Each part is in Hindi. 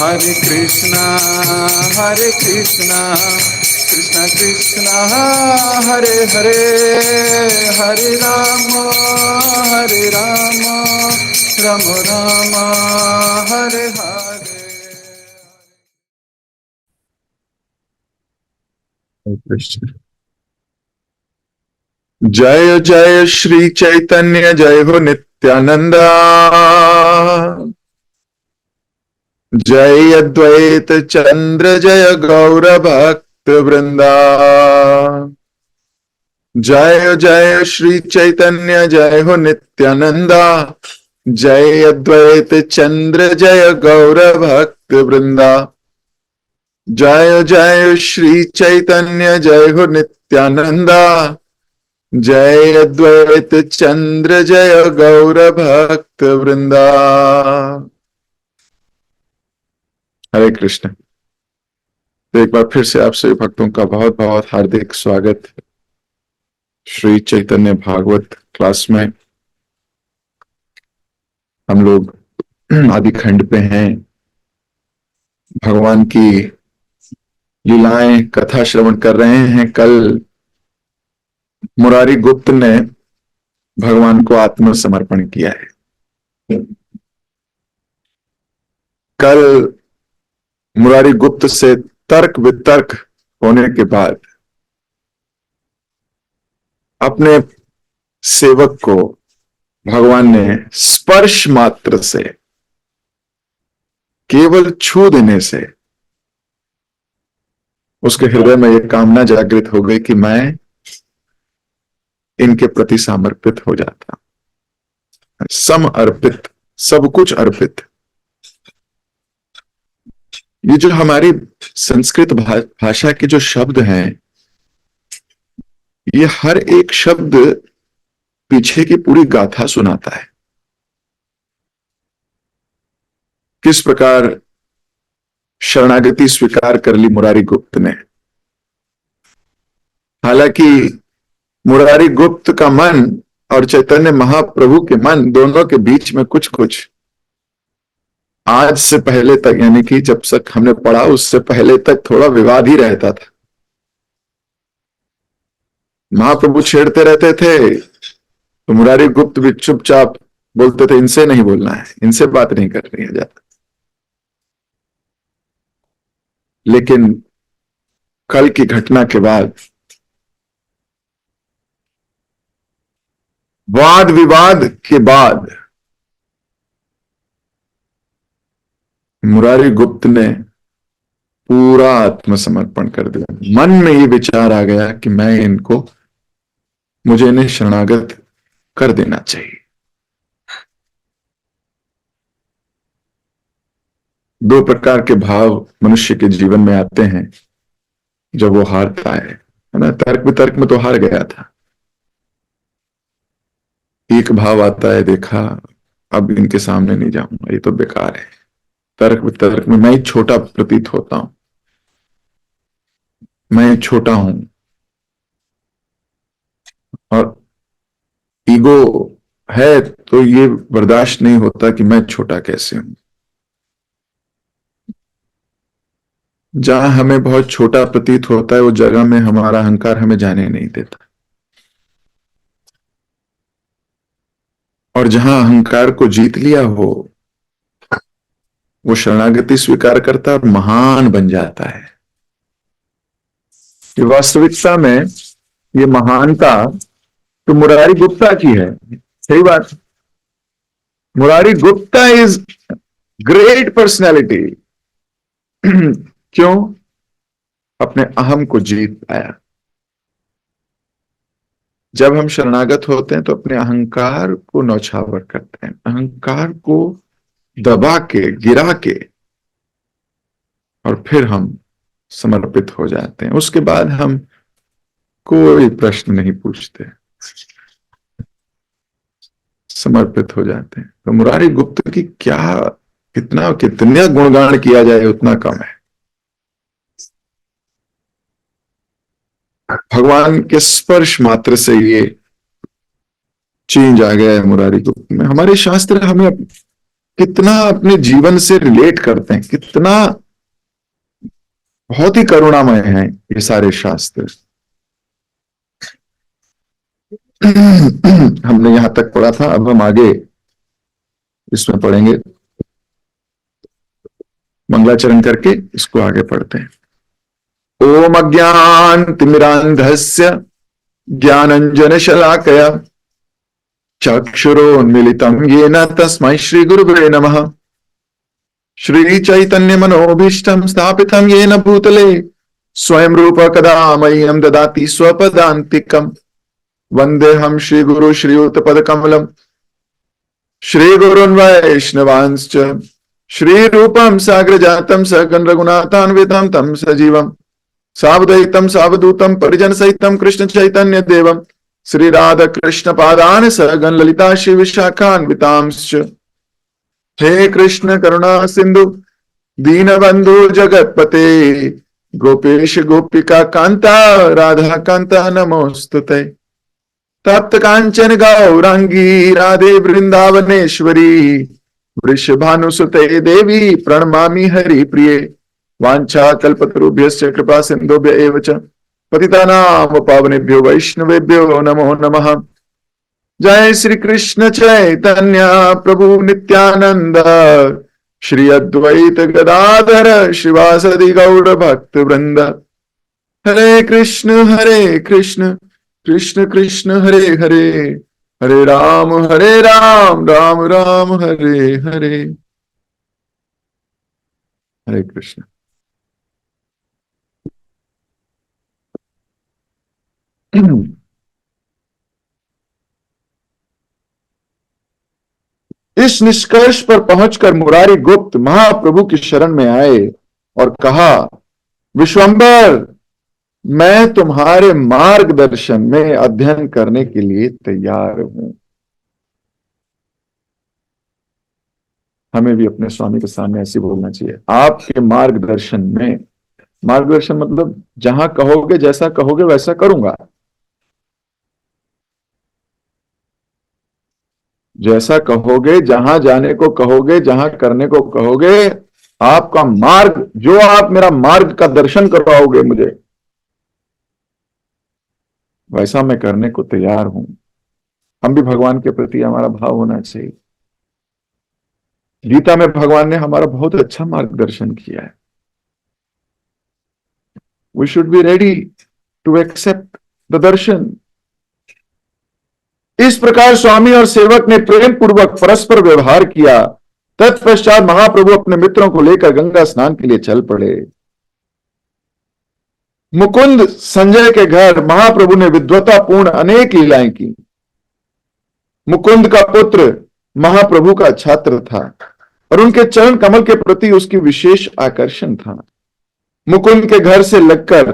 Hare Krishna, Krishna Krishna, Hare Hare, Hare Rama, Rama Rama, Hare Hare. Krishna. जय जय श्री चैतन्य, जय हो नित्यानंदा, जय अद्वैत चंद्र, जय गौर भक्त वृंदा। जय जय श्री चैतन्य, जय हो नित्यानंदा, जय अद्वैत चंद्र, जय गौर भक्त वृंदा। जय जय श्री चैतन्य, जय हो नित्यानंदा, जय अद्वैत चंद्र, जय गौर भक्त वृंदा। हरे कृष्ण। तो एक बार फिर से आप सभी भक्तों का बहुत बहुत हार्दिक स्वागत श्री चैतन्य भागवत क्लास में। हम लोग आदि खंड पे हैं। भगवान की लीलाएं कथा श्रवण कर रहे हैं। कल मुरारी गुप्त ने भगवान को आत्मसमर्पण किया है। कल मुरारी गुप्त से तर्क वितर्क होने के बाद अपने सेवक को भगवान ने स्पर्श मात्र से, केवल छू देने से उसके हृदय में यह कामना जागृत हो गई कि मैं इनके प्रति समर्पित हो जाता, सम अर्पित, सब कुछ अर्पित। ये जो हमारी संस्कृत भाषा के जो शब्द हैं, ये हर एक शब्द पीछे की पूरी गाथा सुनाता है। किस प्रकार शरणागति स्वीकार कर ली मुरारी गुप्त ने। हालांकि मुरारी गुप्त का मन और चैतन्य महाप्रभु के मन दोनों के बीच में कुछ कुछ आज से पहले तक, यानी कि जब तक हमने पढ़ा उससे पहले तक थोड़ा विवाद ही रहता था। महाप्रभु छेड़ते रहते थे तो मुरारी गुप्त भी चुपचाप बोलते थे, इनसे नहीं बोलना है, इनसे बात नहीं करनी है ज्यादा। लेकिन कल की घटना के बाद, वाद विवाद के बाद, मुरारी गुप्त ने पूरा आत्मसमर्पण कर दिया। मन में ये विचार आ गया कि मुझे इन्हें शरणागत कर देना चाहिए। दो प्रकार के भाव मनुष्य के जीवन में आते हैं जब वो हारता है ना। तर्क वितर्क में तो हार गया था। एक भाव आता है, देखा अब इनके सामने नहीं जाऊंगा, ये तो बेकार है। तर्क वितर्क में मैं ही छोटा प्रतीत होता हूं, मैं छोटा हूं, और ईगो है तो ये बर्दाश्त नहीं होता कि मैं छोटा कैसे हूं। जहां हमें बहुत छोटा प्रतीत होता है वो जगह में हमारा अहंकार हमें जाने नहीं देता, और जहां अहंकार को जीत लिया हो वो शरणागति स्वीकार करता है और महान बन जाता है। ये वास्तविकता में ये महानता तो मुरारी गुप्ता की है। सही बात। Murari Gupta is great personality. क्यों? अपने अहम को जीत पाया। जब हम शरणागत होते हैं तो अपने अहंकार को नौछावर करते हैं, अहंकार को दबा के, गिरा के, और फिर हम समर्पित हो जाते हैं। उसके बाद हम कोई प्रश्न नहीं पूछते, समर्पित हो जाते हैं। तो मुरारी गुप्त की कितना गुणगान किया जाए उतना कम है। भगवान के स्पर्श मात्र से ये चेंज आ गया है मुरारी गुप्त में। हमारे शास्त्र हमें कितना अपने जीवन से रिलेट करते हैं, कितना बहुत ही करुणामय है ये सारे शास्त्र। हमने यहां तक पढ़ा था, अब हम आगे इसमें पढ़ेंगे, मंगलाचरण करके इसको आगे पढ़ते हैं। ओम अज्ञान तिमिरांधस्य ज्ञानंजन शलाकया चक्षुरोन्मिलितं येन तस्मै श्री गुरुवे नमः। श्री चैतन्य मनोभीष्टं स्थापितं येन भूतले स्वयं रूप कदा मह्यं ददाति स्वपदान्तिकम्। वन्देऽहं श्री गुरु श्रीयुतपद कमलम् श्री गुरुन् वैष्णवांश्च श्री रूपं साग्रजातं सकल रघुनाथान्वितं तं सजीवम् सावधैतं सावधूतं परिजन सहितं कृष्ण चैतन्य देवम् श्री राधा कृष्ण पादान सगन ललिता श्री विशाखान्वितांश्च। हे कृष्ण करुणा सिंधु दीनबंधु जगतपते गोपेश गोपिका कांता राधा कांता नमोस्तुते। तप्त कांचन गौरांगी राधे वृंदावनेश्वरी वृषभानुसुते देवी प्रणमामि हरि प्रिये। वांछा कल्पतरुभ्यश्च कृपा सिंधुभ्य एव च पतितानां पावनेभ्यो वैष्णवेभ्यो नमो नमः। जय श्री कृष्ण चैतन्य प्रभु नित्यानंद श्री अद्वैत गदाधर शिवासदि गौड़ भक्त वृंद। हरे कृष्ण कृष्ण कृष्ण हरे हरे, हरे राम राम राम हरे हरे। हरे कृष्ण। इस निष्कर्ष पर पहुंचकर मुरारी गुप्त महाप्रभु की शरण में आए और कहा, विश्वंभर, मैं तुम्हारे मार्गदर्शन में अध्ययन करने के लिए तैयार हूं। हमें भी अपने स्वामी के सामने ऐसे बोलना चाहिए, आपके मार्गदर्शन में। मार्गदर्शन मतलब जहां कहोगे, जैसा कहोगे वैसा करूंगा। जैसा कहोगे, जहां जाने को कहोगे, जहां करने को कहोगे, आपका मार्ग, जो आप मेरा मार्ग का दर्शन करवाओगे मुझे, वैसा मैं करने को तैयार हूं। हम भी भगवान के प्रति हमारा भाव होना चाहिए। गीता में भगवान ने हमारा बहुत अच्छा मार्गदर्शन किया है। We should be ready to accept the darshan. इस प्रकार स्वामी और सेवक ने प्रेम पूर्वक परस्पर व्यवहार किया। तत्पश्चात महाप्रभु अपने मित्रों को लेकर गंगा स्नान के लिए चल पड़े। मुकुंद संजय के घर महाप्रभु ने विद्वतापूर्ण अनेक लीलाएं की। मुकुंद का पुत्र महाप्रभु का छात्र था और उनके चरण कमल के प्रति उसकी विशेष आकर्षण था। मुकुंद के घर से लगकर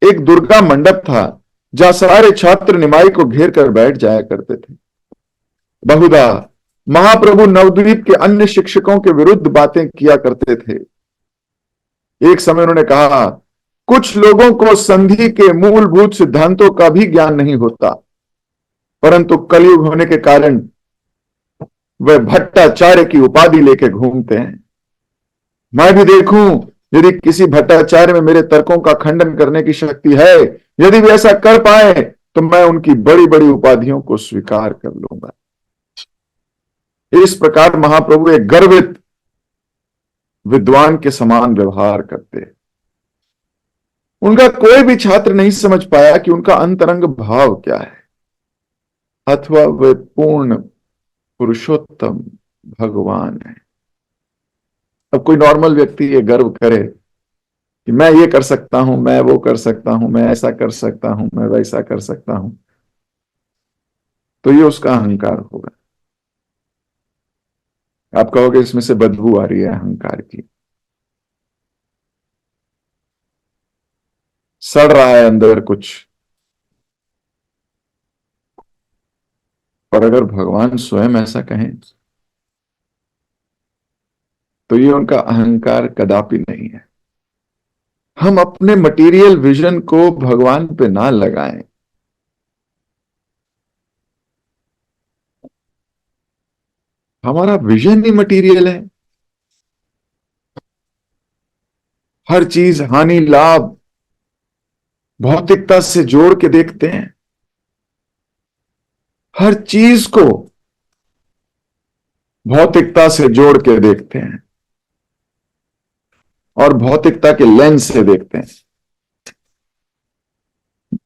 एक दुर्गा मंडप था, जहां सारे छात्र निमाई को घेर कर बैठ जाया करते थे। बहुधा महाप्रभु नवद्वीप के अन्य शिक्षकों के विरुद्ध बातें किया करते थे। एक समय उन्होंने कहा, कुछ लोगों को संधि के मूलभूत सिद्धांतों का भी ज्ञान नहीं होता, परंतु कलयुग होने के कारण वह भट्टाचार्य की उपाधि लेके घूमते हैं। मैं भी देखूं, यदि किसी भट्टाचार्य में मेरे तर्कों का खंडन करने की शक्ति है, यदि वे ऐसा कर पाए तो मैं उनकी बड़ी बड़ी उपाधियों को स्वीकार कर लूंगा। इस प्रकार महाप्रभु एक गर्वित विद्वान के समान व्यवहार करते। उनका कोई भी छात्र नहीं समझ पाया कि उनका अंतरंग भाव क्या है, अथवा वे पूर्ण पुरुषोत्तम भगवान है। अब कोई नॉर्मल व्यक्ति ये गर्व करे कि मैं ये कर सकता हूं, मैं वो कर सकता हूं, मैं ऐसा कर सकता हूं, मैं वैसा कर सकता हूं, तो ये उसका अहंकार होगा। आप कहोगे इसमें से बदबू आ रही है अहंकार की, सड़ रहा है अंदर कुछ। पर अगर भगवान स्वयं ऐसा कहें तो ये उनका अहंकार कदापि नहीं है। हम अपने मटेरियल विजन को भगवान पे ना लगाएं। हमारा विजन ही मटेरियल है। हर चीज हानि लाभ भौतिकता से जोड़ के देखते हैं, हर चीज को भौतिकता से जोड़ के देखते हैं और भौतिकता के लेंस से देखते हैं।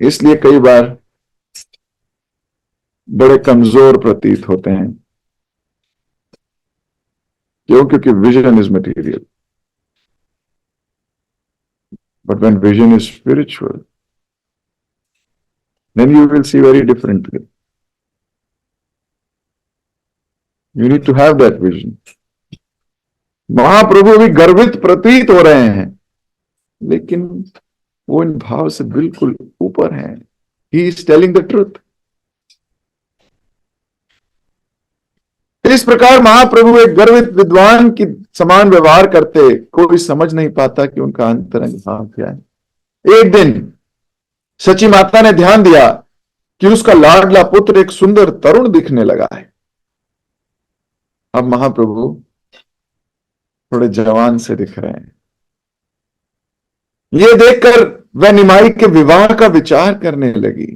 इसलिए कई बार बड़े कमजोर प्रतीत होते हैं। क्यों? क्योंकि vision is material, but when vision is spiritual, then you will see very differently. You need to have that vision. महाप्रभु भी गर्वित प्रतीत हो रहे हैं, लेकिन वो इन भाव से बिल्कुल ऊपर हैं। He is telling the truth. इस प्रकार महाप्रभु एक गर्वित विद्वान की समान व्यवहार करते, कोई समझ नहीं पाता कि उनका अंतरंग भाव क्या है। एक दिन सची माता ने ध्यान दिया कि उसका लाडला पुत्र एक सुंदर तरुण दिखने लगा है। अब महाप्रभु थोड़े जवान से दिख रहे हैं। यह देखकर वह निमाई के विवाह का विचार करने लगी।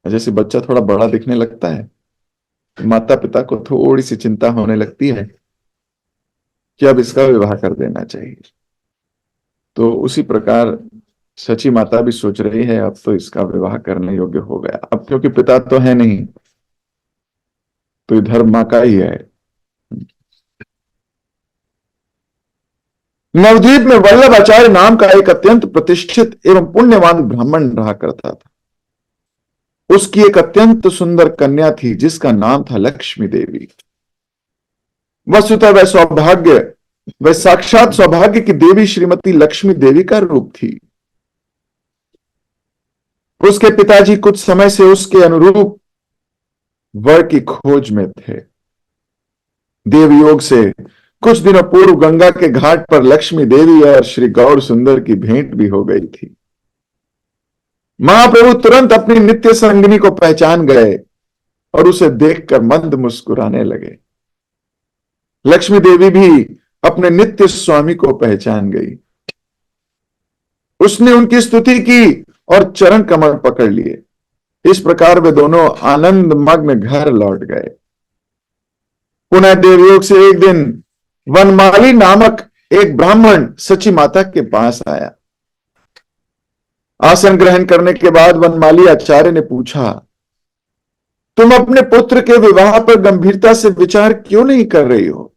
जैसे बच्चा थोड़ा बड़ा दिखने लगता है, माता पिता को थोड़ी सी चिंता होने लगती है कि अब इसका विवाह कर देना चाहिए। तो उसी प्रकार सची माता भी सोच रही है, अब तो इसका विवाह करने योग्य हो गया। अब क्योंकि पिता तो है नहीं, तो इधर मां का ही है। नवद्वीप में वल्लभ आचार्य नाम का एक अत्यंत प्रतिष्ठित एवं पुण्यवान ब्राह्मण रहा करता था। उसकी एक अत्यंत सुंदर कन्या थी जिसका नाम था लक्ष्मी देवी। वस्तुतः वह साक्षात सौभाग्य की देवी श्रीमती लक्ष्मी देवी का रूप थी। उसके पिताजी कुछ समय से उसके अनुरूप वर की खोज में थे। देवयोग से कुछ दिनों पूर्व गंगा के घाट पर लक्ष्मी देवी और श्री गौर सुंदर की भेंट भी हो गई थी। महाप्रभु तुरंत अपनी नित्य संगिनी को पहचान गए और उसे देखकर मंद मुस्कुराने लगे। लक्ष्मी देवी भी अपने नित्य स्वामी को पहचान गई। उसने उनकी स्तुति की और चरण कमल पकड़ लिए। इस प्रकार वे दोनों आनंद मग्न घर लौट गए। पुनः देवयोग से एक दिन वनमाली नामक एक ब्राह्मण सची माता के पास आया। आसन ग्रहण करने के बाद वनमाली आचार्य ने पूछा, तुम अपने पुत्र के विवाह पर गंभीरता से विचार क्यों नहीं कर रही हो?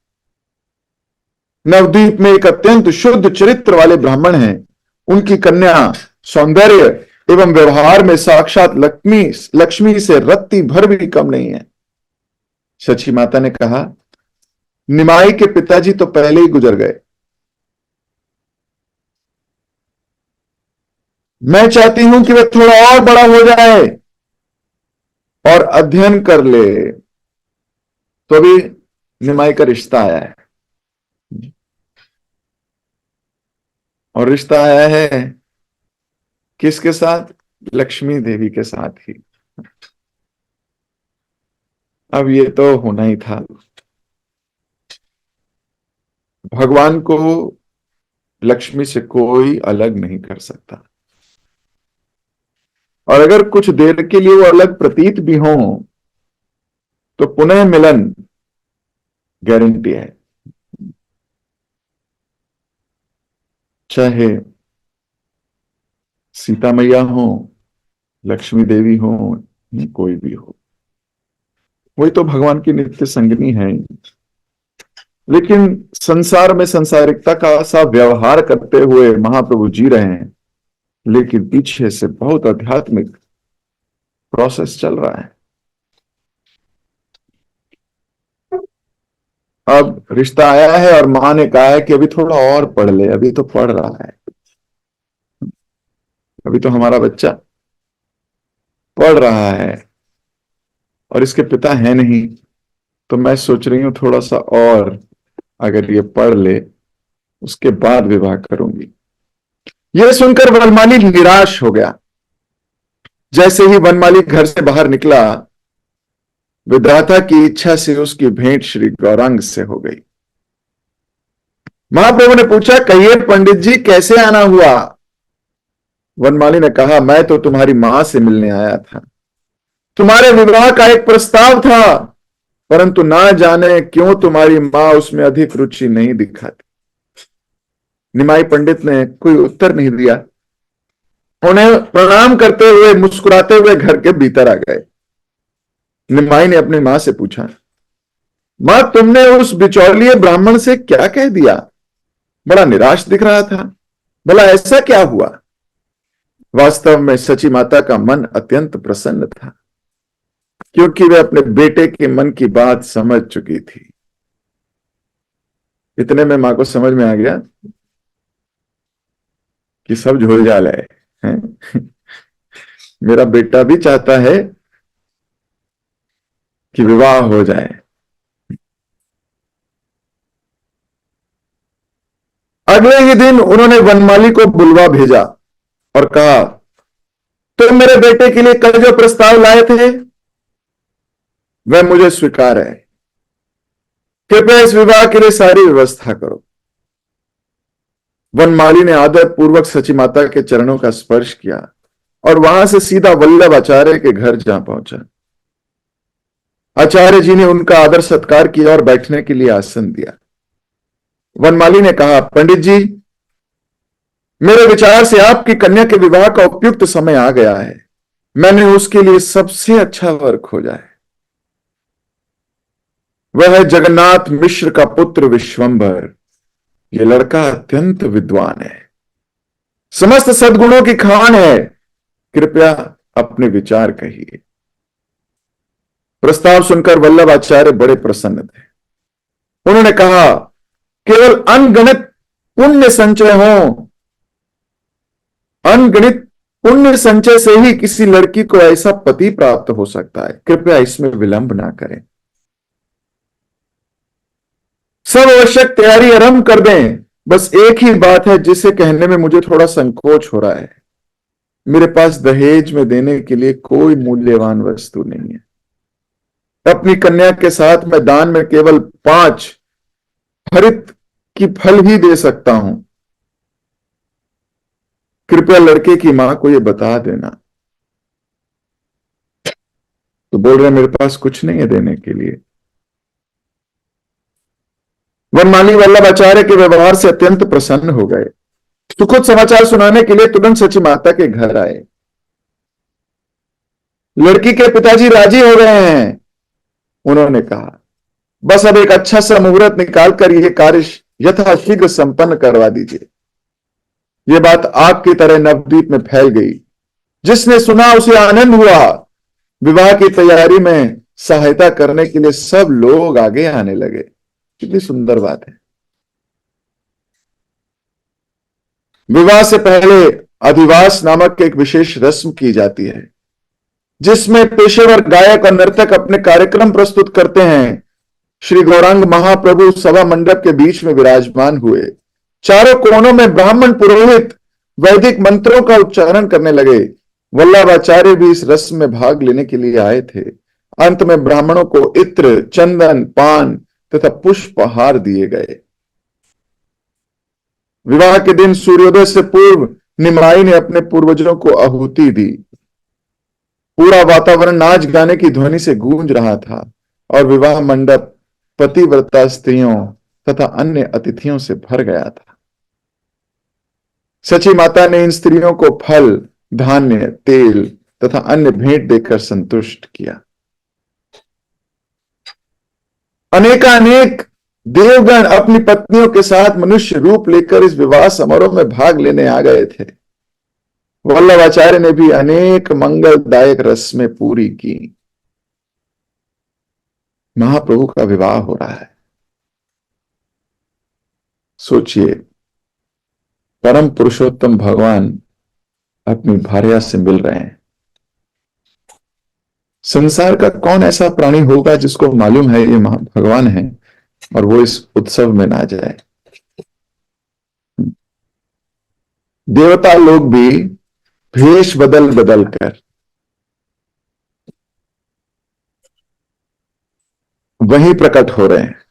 नवद्वीप में एक अत्यंत शुद्ध चरित्र वाले ब्राह्मण हैं। उनकी कन्या सौंदर्य एवं व्यवहार में साक्षात लक्ष्मी से रत्ती भर भी कम नहीं है। सची माता ने कहा, निमाई के पिताजी तो पहले ही गुजर गए। मैं चाहती हूं कि वह थोड़ा और बड़ा हो जाए और अध्ययन कर ले। तो अभी निमाई का रिश्ता आया है, और रिश्ता आया है किसके साथ? लक्ष्मी देवी के साथ ही। अब ये तो होना ही था। भगवान को लक्ष्मी से कोई अलग नहीं कर सकता, और अगर कुछ देर के लिए वो अलग प्रतीत भी हो तो पुनः मिलन गारंटी है। चाहे सीता मैया हो, लक्ष्मी देवी हो, कोई भी हो, वही तो भगवान की नित्य संगिनी है। लेकिन संसार में संसारिकता का सा व्यवहार करते हुए महाप्रभु जी रहे हैं, लेकिन पीछे से बहुत आध्यात्मिक प्रोसेस चल रहा है। अब रिश्ता आया है और मां ने कहा है कि अभी थोड़ा और पढ़ ले, अभी तो पढ़ रहा है, अभी तो हमारा बच्चा पढ़ रहा है, और इसके पिता है नहीं। तो मैं सोच रही हूं थोड़ा सा और अगर ये पढ़ ले उसके बाद विवाह करूंगी। यह सुनकर वनमाली निराश हो गया। जैसे ही वनमाली घर से बाहर निकला, विधाता की इच्छा से उसकी भेंट श्री गौरांग से हो गई। महाप्रभु ने पूछा, कहिए पंडित जी, कैसे आना हुआ? वनमाली ने कहा, मैं तो तुम्हारी मां से मिलने आया था। तुम्हारे विवाह का एक प्रस्ताव था, परंतु ना जाने क्यों तुम्हारी मां उसमें अधिक रुचि नहीं दिखाती। निमाई पंडित ने कोई उत्तर नहीं दिया। उन्हें प्रणाम करते हुए मुस्कुराते हुए घर के भीतर आ गए। निमाई ने अपनी मां से पूछा, मां, तुमने उस बिचौलिए ब्राह्मण से क्या कह दिया? बड़ा निराश दिख रहा था। भला ऐसा क्या हुआ? वास्तव में सची माता का मन अत्यंत प्रसन्न था, क्योंकि वे अपने बेटे के मन की बात समझ चुकी थी। इतने में मां को समझ में आ गया कि सब झोलझाल है। मेरा बेटा भी चाहता है कि विवाह हो जाए। अगले ही दिन उन्होंने वनमाली को बुलवा भेजा और कहा, तुम मेरे बेटे के लिए कल जो प्रस्ताव लाए थे वह मुझे स्वीकार है। कृपया इस विवाह के लिए सारी व्यवस्था करो। वनमाली ने आदर पूर्वक सची माता के चरणों का स्पर्श किया और वहां से सीधा वल्लभ आचार्य के घर जा पहुंचा। आचार्य जी ने उनका आदर सत्कार किया और बैठने के लिए आसन दिया। वनमाली ने कहा, पंडित जी, मेरे विचार से आपकी कन्या के विवाह का उपयुक्त समय आ गया है। मैंने उसके लिए सबसे अच्छा वर खोजा है। वह है जगन्नाथ मिश्र का पुत्र विश्वंभर। यह लड़का अत्यंत विद्वान है, समस्त सद्गुणों की खान है। कृपया अपने विचार कहिए। प्रस्ताव सुनकर वल्लभ आचार्य बड़े प्रसन्न थे। उन्होंने कहा, केवल अनगणित पुण्य संचय हो, अनगणित पुण्य संचय से ही किसी लड़की को ऐसा पति प्राप्त हो सकता है। कृपया इसमें विलंब ना करें। सब आवश्यक तैयारी आरंभ कर दें। बस एक ही बात है जिसे कहने में मुझे थोड़ा संकोच हो रहा है। मेरे पास दहेज में देने के लिए कोई मूल्यवान वस्तु नहीं है। अपनी कन्या के साथ मैं दान में केवल 5 हरित की फल ही दे सकता हूं। कृपया लड़के की मां को यह बता देना। तो बोल रहे, मेरे पास कुछ नहीं है देने के लिए। वनमाली वल्लभ आचार्य के व्यवहार से अत्यंत प्रसन्न हो गए। सुखद समाचार सुनाने के लिए तुरंत सची माता के घर आए। लड़की के पिताजी राजी हो गए हैं। उन्होंने कहा, बस अब एक अच्छा सा मुहूर्त निकालकर यह कार्य यथाशीघ्र संपन्न करवा दीजिए। यह बात आग की तरह नवद्वीप में फैल गई। जिसने सुना उसे आनंद हुआ। विवाह की तैयारी में सहायता करने के लिए सब लोग आगे आने लगे। कितनी सुंदर बात है। विवाह से पहले अधिवास नामक एक विशेष रस्म की जाती है, जिसमें पेशेवर गायक और नर्तक अपने कार्यक्रम प्रस्तुत करते हैं। श्री गौरांग महाप्रभु सभा मंडप के बीच में विराजमान हुए। चारों कोनों में ब्राह्मण पुरोहित वैदिक मंत्रों का उच्चारण करने लगे। वल्लभाचार्य भी इस रस्म में भाग लेने के लिए आए थे। अंत में ब्राह्मणों को इत्र, चंदन, पान तथा पुष्पहार दिए गए। विवाह के दिन सूर्योदय से पूर्व निमाई ने अपने पूर्वजों को आहुति दी। पूरा वातावरण नाच गाने की ध्वनि से गूंज रहा था और विवाह मंडप पतिव्रता स्त्रियों तथा अन्य अतिथियों से भर गया था। सची माता ने इन स्त्रियों को फल, धान्य, तेल तथा अन्य भेंट देकर संतुष्ट किया। अनेकानेक देवगण अपनी पत्नियों के साथ मनुष्य रूप लेकर इस विवाह समारोह में भाग लेने आ गए थे। वल्लभाचार्य ने भी अनेक मंगलदायक रस्में पूरी की। महाप्रभु का विवाह हो रहा है। सोचिए, परम पुरुषोत्तम भगवान अपनी भार्या से मिल रहे हैं। संसार का कौन ऐसा प्राणी होगा जिसको मालूम है ये भगवान है और वो इस उत्सव में ना जाए। देवता लोग भी भेष बदल बदल कर वहीं प्रकट हो रहे हैं।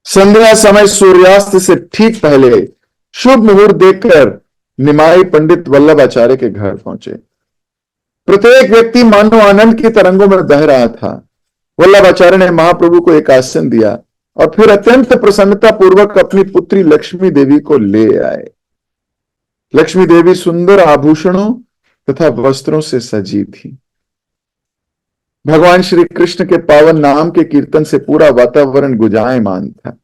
संध्या समय सूर्यास्त से ठीक पहले शुभ मुहूर्त देखकर निमाई पंडित वल्लभाचार्य के घर पहुंचे। प्रत्येक व्यक्ति मानो आनंद की तरंगों में बह रहा था। वल्लभाचार्य ने महाप्रभु को एक आसन दिया और फिर अत्यंत प्रसन्नता पूर्वक अपनी पुत्री लक्ष्मी देवी को ले आए। लक्ष्मी देवी सुंदर आभूषणों तथा वस्त्रों से सजी थी। भगवान श्री कृष्ण के पावन नाम के कीर्तन से पूरा वातावरण गुंजायमान था।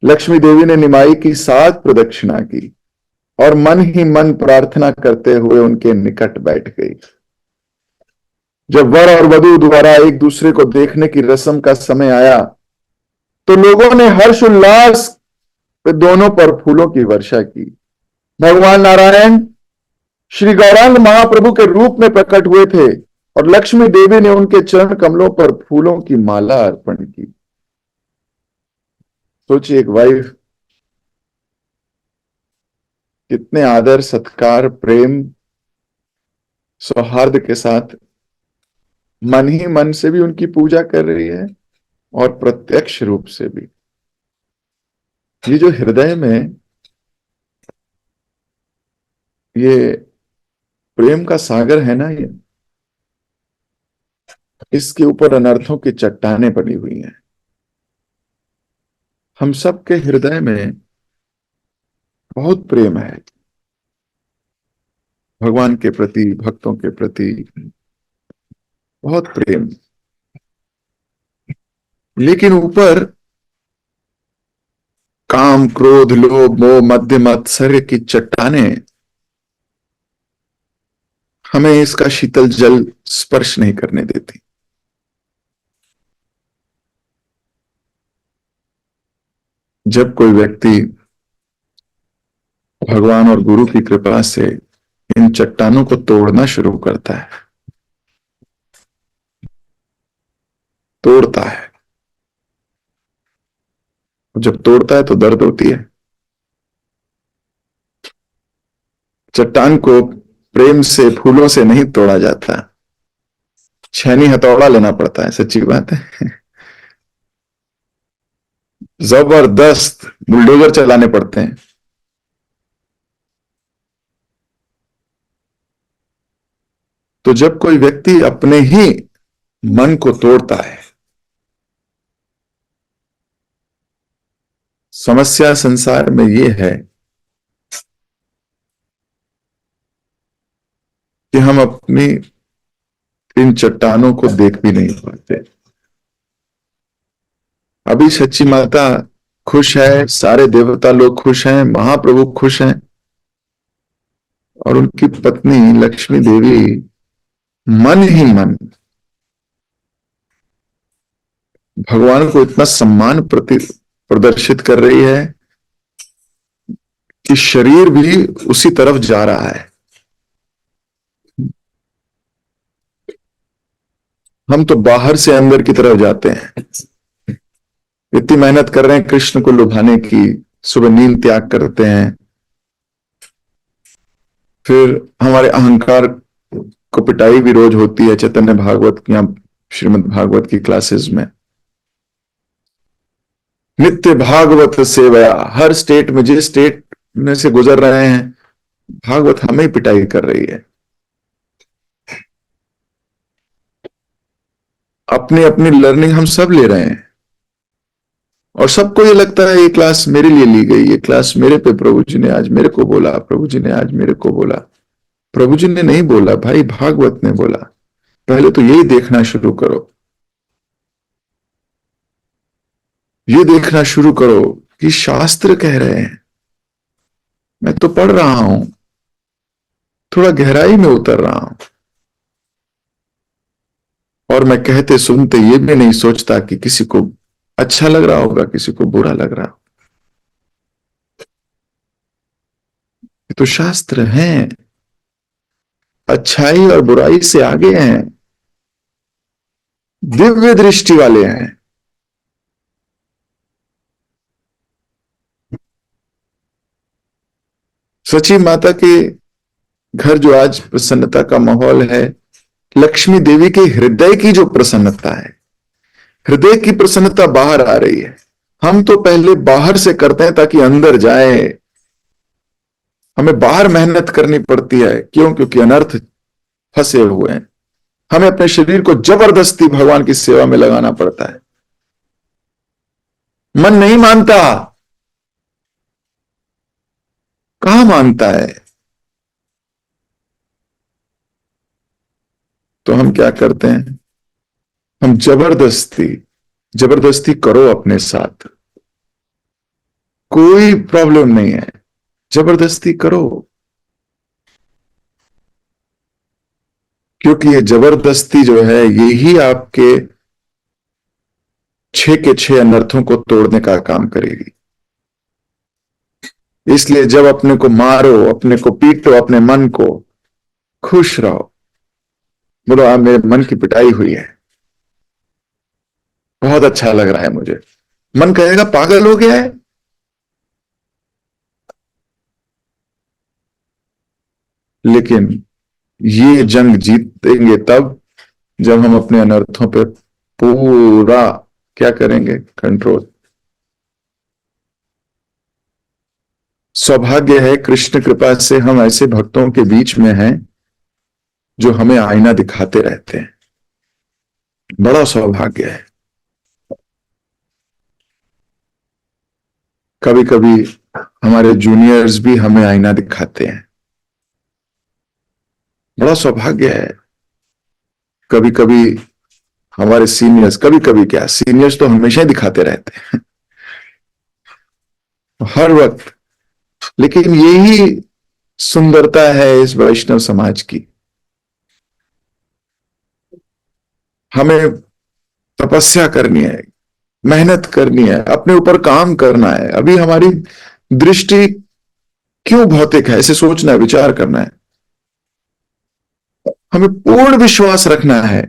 लक्ष्मी देवी ने निमाई की 7 प्रदक्षिणा की और मन ही मन प्रार्थना करते हुए उनके निकट बैठ गई। जब वर और वधू द्वारा एक दूसरे को देखने की रस्म का समय आया तो लोगों ने हर्ष उल्लास दोनों पर फूलों की वर्षा की। भगवान नारायण श्री गौरांग महाप्रभु के रूप में प्रकट हुए थे और लक्ष्मी देवी ने उनके चरण कमलों पर फूलों की माला अर्पण की। सोचिए, एक वाइफ कितने आदर, सत्कार, प्रेम, सौहार्द के साथ मन ही मन से भी उनकी पूजा कर रही है और प्रत्यक्ष रूप से भी। ये जो हृदय में ये प्रेम का सागर है ना, ये इसके ऊपर अनर्थों की चट्टानें बनी हुई हैं। हम सबके हृदय में बहुत प्रेम है भगवान के प्रति, भक्तों के प्रति बहुत प्रेम। लेकिन ऊपर काम, क्रोध, लोभ, मोह, मध्य मात्सर्य की चट्टानें हमें इसका शीतल जल स्पर्श नहीं करने देती। जब कोई व्यक्ति भगवान और गुरु की कृपा से इन चट्टानों को तोड़ना शुरू करता है, तोड़ता है, जब तोड़ता है तो दर्द होती है। चट्टान को प्रेम से, फूलों से नहीं तोड़ा जाता, छेनी हथौड़ा लेना पड़ता है। सच्ची बात है। जबरदस्त बुलडोजर चलाने पड़ते हैं। तो जब कोई व्यक्ति अपने ही मन को तोड़ता है, समस्या संसार में यह है कि हम अपनी इन चट्टानों को देख भी नहीं पाते। अभी सच्ची माता खुश है, सारे देवता लोग खुश हैं, महाप्रभु खुश हैं और उनकी पत्नी लक्ष्मी देवी मन ही मन भगवान को इतना सम्मान प्रदर्शित कर रही है कि शरीर भी उसी तरफ जा रहा है। हम तो बाहर से अंदर की तरफ जाते हैं। इतनी मेहनत कर रहे हैं कृष्ण को लुभाने की, सुबह नींद त्याग करते हैं, फिर हमारे अहंकार को पिटाई भी रोज होती है चैतन्य भागवत या श्रीमद् भागवत की क्लासेस में। नित्य भागवत सेवया, हर स्टेट में, जिस स्टेट में से गुजर रहे हैं, भागवत हमें ही पिटाई कर रही है। अपनी अपनी लर्निंग हम सब ले रहे हैं और सबको ये लगता है ये क्लास मेरे लिए ली गई, ये क्लास मेरे पे प्रभु जी ने आज मेरे को बोला, प्रभु जी ने आज मेरे को बोला। प्रभु जी ने नहीं बोला भाई, भागवत ने बोला। पहले तो यही देखना शुरू करो, ये देखना शुरू करो कि शास्त्र कह रहे हैं। मैं तो पढ़ रहा हूं, थोड़ा गहराई में उतर रहा हूं और मैं कहते सुनते ये भी नहीं सोचता कि किसी को अच्छा लग रहा होगा, किसी को बुरा लग रहा। ये तो शास्त्र हैं, अच्छाई और बुराई से आगे हैं, दिव्य दृष्टि वाले हैं। सची माता के घर जो आज प्रसन्नता का माहौल है, लक्ष्मी देवी के हृदय की जो प्रसन्नता है, हृदय की प्रसन्नता बाहर आ रही है। हम तो पहले बाहर से करते हैं ताकि अंदर जाए। हमें बाहर मेहनत करनी पड़ती है, क्यों? क्योंकि अनर्थ फंसे हुए हैं। हमें अपने शरीर को जबरदस्ती भगवान की सेवा में लगाना पड़ता है। मन नहीं मानता। कहां मानता है? तो हम क्या करते हैं? हम जबरदस्ती जबरदस्ती करो अपने साथ, कोई प्रॉब्लम नहीं है, जबरदस्ती करो। क्योंकि ये जबरदस्ती जो है, यही आपके 6 के 6 अनर्थों को तोड़ने का काम करेगी। इसलिए जब अपने को मारो, अपने को पीटो, अपने मन को, खुश रहो। बोलो, आज मेरे मन की पिटाई हुई है, बहुत अच्छा लग रहा है मुझे। मन कहेगा पागल हो गया है। लेकिन ये जंग जीतेंगे तब जब हम अपने अनर्थों पे पूरा क्या करेंगे? कंट्रोल। सौभाग्य है, कृष्ण कृपा से हम ऐसे भक्तों के बीच में हैं जो हमें आईना दिखाते रहते हैं। बड़ा सौभाग्य है। कभी कभी हमारे जूनियर्स भी हमें आईना दिखाते हैं। बड़ा सौभाग्य है। कभी कभी हमारे सीनियर्स, कभी कभी क्या, सीनियर्स तो हमेशा ही दिखाते रहते हैं, हर वक्त। लेकिन यही सुंदरता है इस वैष्णव समाज की। हमें तपस्या करनी है, मेहनत करनी है, अपने ऊपर काम करना है। अभी हमारी दृष्टि क्यों भौतिक है, इसे सोचना है, विचार करना है। हमें पूर्ण विश्वास रखना है।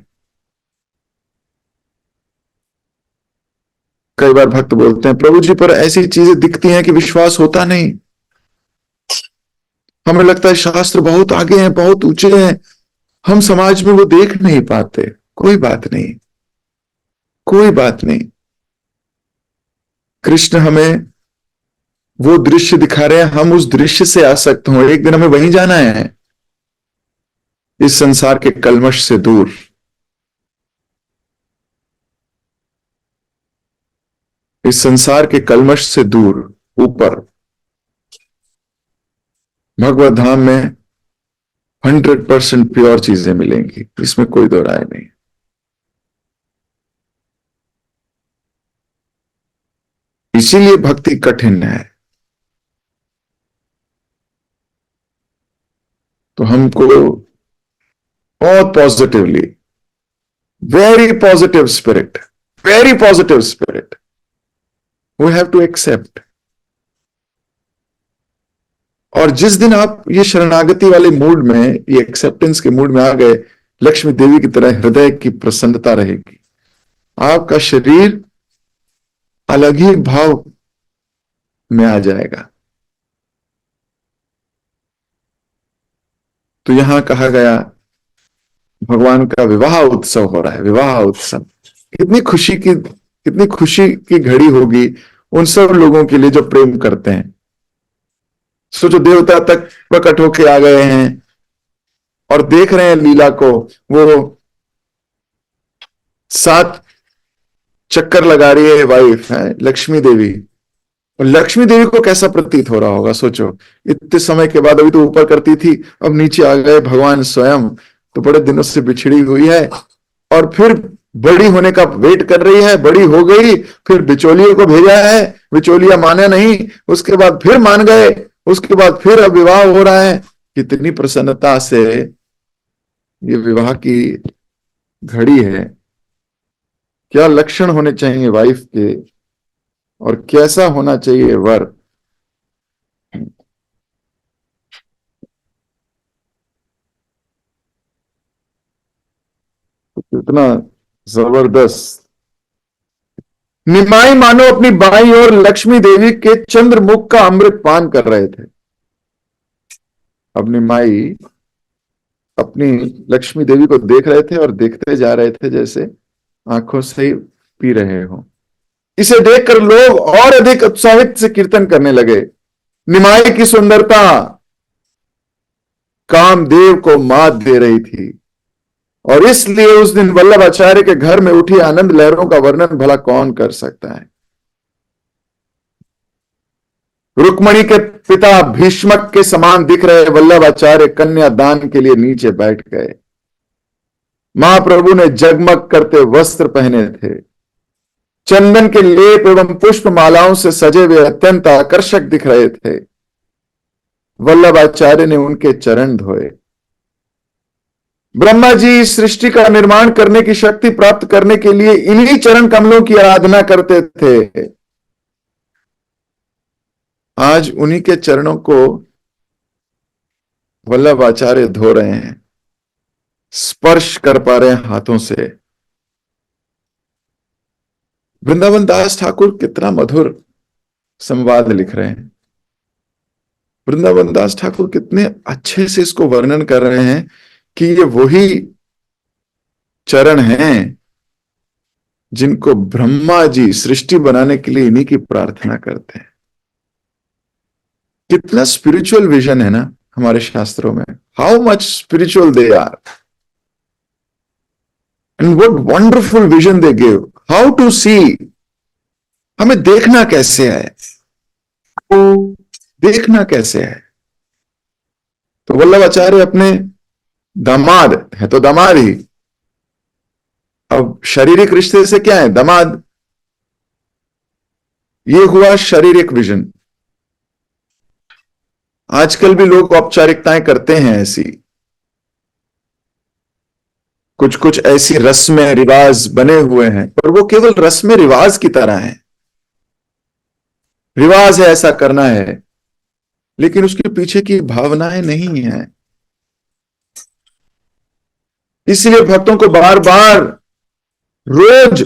कई बार भक्त बोलते हैं, प्रभु जी पर ऐसी चीजें दिखती हैं कि विश्वास होता नहीं। हमें लगता है शास्त्र बहुत आगे हैं, बहुत ऊंचे हैं, हम समाज में वो देख नहीं पाते। कोई बात नहीं, कोई बात नहीं। कृष्ण हमें वो दृश्य दिखा रहे हैं, हम उस दृश्य से आसक्त हों। एक दिन हमें वहीं जाना है, इस संसार के कलमश से दूर। इस संसार के कलमश से दूर, ऊपर भगवत धाम में 100% प्योर चीजें मिलेंगी, इसमें कोई दो राय नहीं। इसीलिए भक्ति कठिन है। तो हमको बहुत positively, very positive spirit, very positive spirit we have to accept. और जिस दिन आप ये शरणागति वाले मूड में, ये एक्सेप्टेंस के मूड में आ गए, लक्ष्मी देवी की तरह हृदय की प्रसन्नता रहेगी। आपका शरीर अलग ही भाव में आ जाएगा। तो यहां कहा गया भगवान का विवाह उत्सव हो रहा है, विवाह उत्सव। कितनी खुशी की घड़ी होगी उन सब लोगों के लिए जो प्रेम करते हैं। सोचो, देवता तक प्रकट होके आ गए हैं और देख रहे हैं लीला को। वो 7 चक्कर लगा रही है वाइफ है लक्ष्मी देवी। और लक्ष्मी देवी को कैसा प्रतीत हो रहा होगा, सोचो। इतने समय के बाद, अभी तो ऊपर करती थी, अब नीचे आ गए भगवान स्वयं। तो बड़े दिनों से बिछड़ी हुई है और फिर बड़ी होने का वेट कर रही है। बड़ी हो गई, फिर बिचौलियों को भेजा है, बिचौलिया माने नहीं, उसके बाद फिर मान गए, उसके बाद फिर अब विवाह हो रहा है। कितनी प्रसन्नता से ये विवाह की घड़ी है। क्या लक्षण होने चाहिए वाइफ के, और कैसा होना चाहिए वर। कितना जबरदस्त। निमाई मानो अपनी बाई और लक्ष्मी देवी के चंद्रमुख का अमृत पान कर रहे थे। अब निमाई अपनी लक्ष्मी देवी को देख रहे थे और देखते जा रहे थे जैसे आंखों से ही पी रहे हो। इसे देखकर लोग और अधिक उत्साहित से कीर्तन करने लगे। निमाई की सुंदरता कामदेव को मात दे रही थी और इसलिए उस दिन वल्लभाचार्य के घर में उठी आनंद लहरों का वर्णन भला कौन कर सकता है। रुक्मणी के पिता भीष्मक के समान दिख रहे वल्लभाचार्य कन्या दान के लिए नीचे बैठ गए। महाप्रभु ने जगमग करते वस्त्र पहने थे, चंदन के लेप एवं पुष्प मालाओं से सजे हुए अत्यंत आकर्षक दिख रहे थे। वल्लभाचार्य ने उनके चरण धोए। ब्रह्मा जी इस सृष्टि का निर्माण करने की शक्ति प्राप्त करने के लिए इन्हीं चरण कमलों की आराधना करते थे। आज उन्हीं के चरणों को वल्लभाचार्य धो रहे हैं, स्पर्श कर पा रहे हैं हाथों से। वृंदावन दास ठाकुर कितना मधुर संवाद लिख रहे हैं। वृंदावन दास ठाकुर कितने अच्छे से इसको वर्णन कर रहे हैं कि ये वही चरण हैं जिनको ब्रह्मा जी सृष्टि बनाने के लिए इन्हीं की प्रार्थना करते हैं। कितना स्पिरिचुअल विजन है ना हमारे शास्त्रों में। How much spiritual they are and what wonderful vision they give. How to see, हमें देखना कैसे है, देखना कैसे है। तो वल्लभाचार्य अपने दामाद है तो दामाद ही, अब शारीरिक रिश्ते से क्या है दामाद, ये हुआ शारीरिक विजन। आजकल भी लोग औपचारिकताएं करते हैं ऐसी, कुछ कुछ ऐसी रस्में रिवाज बने हुए हैं, पर वो केवल रस्में रिवाज की तरह हैं। रिवाज है, ऐसा करना है, लेकिन उसके पीछे की भावनाएं नहीं है। इसलिए भक्तों को बार बार रोज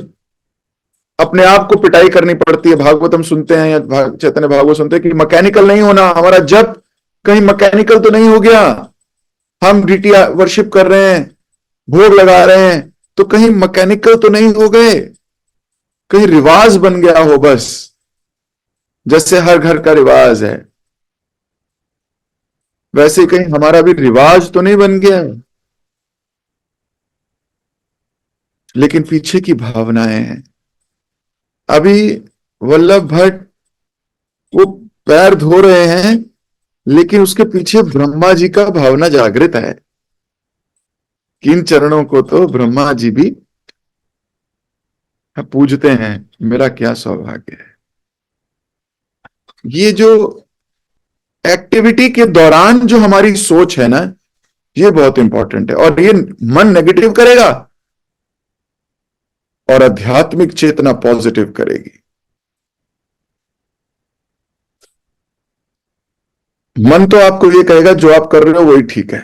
अपने आप को पिटाई करनी पड़ती है। भागवतम सुनते हैं या चैतन्य भागवत सुनते हैं कि मैकेनिकल नहीं होना, हमारा जब कहीं मैकेनिकल तो नहीं हो गया। हम डीटी वर्शिप कर रहे हैं, भोग लगा रहे हैं, तो कहीं मैकेनिकल तो नहीं हो गए, कहीं रिवाज बन गया हो बस, जैसे हर घर का रिवाज है वैसे कहीं हमारा भी रिवाज तो नहीं बन गया। लेकिन पीछे की भावनाएं हैं। अभी वल्लभ भट्ट वो पैर धो रहे हैं, लेकिन उसके पीछे ब्रह्मा जी का भावना जागृत है। किन चरणों को तो ब्रह्मा जी भी पूजते हैं। मेरा क्या सौभाग्य है। ये जो एक्टिविटी के दौरान जो हमारी सोच है ना, ये बहुत इंपॉर्टेंट है। और ये मन नेगेटिव करेगा और आध्यात्मिक चेतना पॉजिटिव करेगी। मन तो आपको ये कहेगा जो आप कर रहे हो वही ठीक है।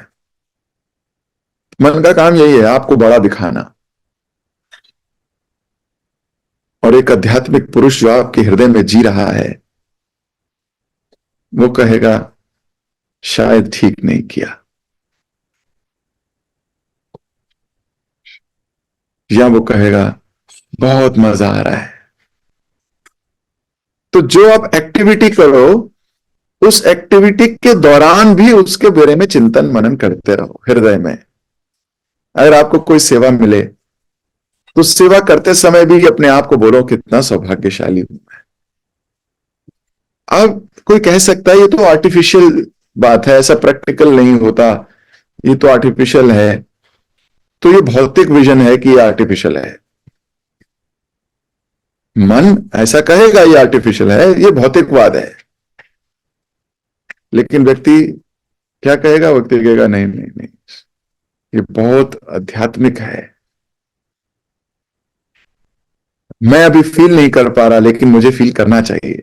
मन का काम यही है, आपको बड़ा दिखाना। और एक आध्यात्मिक पुरुष जो आपके हृदय में जी रहा है, वो कहेगा शायद ठीक नहीं किया, या वो कहेगा बहुत मजा आ रहा है। तो जो आप एक्टिविटी करो, उस एक्टिविटी के दौरान भी उसके बारे में चिंतन मनन करते रहो हृदय में। अगर आपको कोई सेवा मिले तो सेवा करते समय भी अपने आप को बोलो कितना सौभाग्यशाली हूं मैं। अब कोई कह सकता है ये तो आर्टिफिशियल बात है, ऐसा प्रैक्टिकल नहीं होता, ये तो आर्टिफिशियल है। तो ये भौतिक विजन है कि ये आर्टिफिशियल है। मन ऐसा कहेगा ये आर्टिफिशियल है, ये भौतिकवाद है। लेकिन व्यक्ति क्या कहेगा? व्यक्ति कहेगा नहीं नहीं नहीं, ये बहुत आध्यात्मिक है। मैं अभी फील नहीं कर पा रहा, लेकिन मुझे फील करना चाहिए।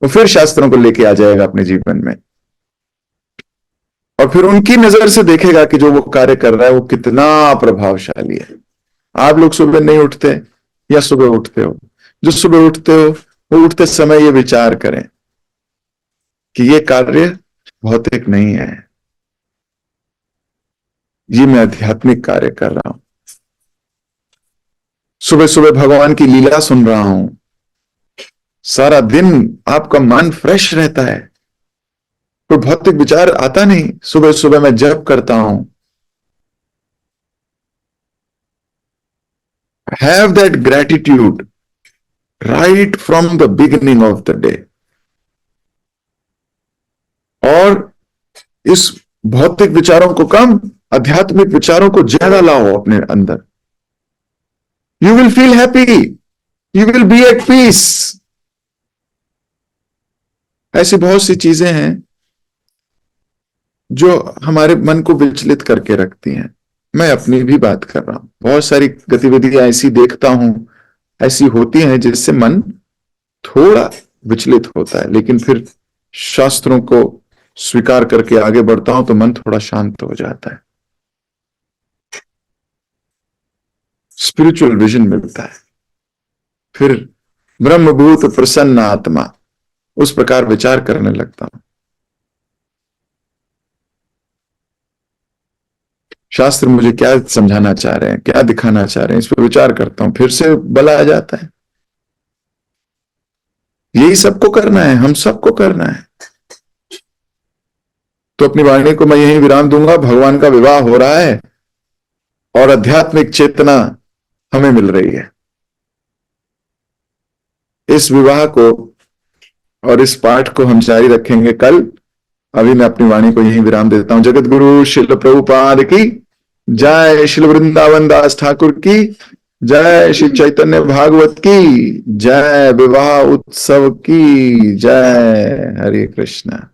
वो फिर शास्त्रों को लेके आ जाएगा अपने जीवन में, और फिर उनकी नजर से देखेगा कि जो वो कार्य कर रहा है वो कितना प्रभावशाली है। आप लोग सुबह नहीं उठते या सुबह उठते हो? जो सुबह उठते हो वो उठते समय ये विचार करें कि ये कार्य भौतिक नहीं है, ये मैं आध्यात्मिक कार्य कर रहा हूं। सुबह सुबह भगवान की लीला सुन रहा हूं। सारा दिन आपका मन फ्रेश रहता है, कोई भौतिक विचार आता नहीं। सुबह सुबह मैं जप करता हूं। Have that gratitude right from the beginning of the day. और इस भौतिक विचारों को कम, आध्यात्मिक विचारों को ज्यादा लाओ अपने अंदर। You will feel happy, you will be at peace. ऐसी बहुत सी चीजें हैं जो हमारे मन को विचलित करके रखती हैं। मैं अपनी भी बात कर रहा हूं, बहुत सारी गतिविधियां ऐसी देखता हूं, ऐसी होती हैं जिससे मन थोड़ा विचलित होता है, लेकिन फिर शास्त्रों को स्वीकार करके आगे बढ़ता हूं तो मन थोड़ा शांत हो जाता है, स्पिरिचुअल विजन मिलता है। फिर ब्रह्मभूत प्रसन्न आत्मा, उस प्रकार विचार करने लगता हूं। शास्त्र मुझे क्या समझाना चाह रहे हैं, क्या दिखाना चाह रहे हैं, इस पर विचार करता हूं, फिर से बल आ जाता है। यही सबको करना है, हम सबको करना है। तो अपनी वाणी को मैं यही विराम दूंगा। भगवान का विवाह हो रहा है और आध्यात्मिक चेतना हमें मिल रही है। इस विवाह को और इस पाठ को हम जारी रखेंगे कल। अभी मैं अपनी वाणी को यही विराम देता हूं। जगत गुरु शिल प्रभुपाद की जय, श्री वृंदावन दास ठाकुर की जय, श्री चैतन्य भागवत की जय, विवाह उत्सव की जय। हरे कृष्णा।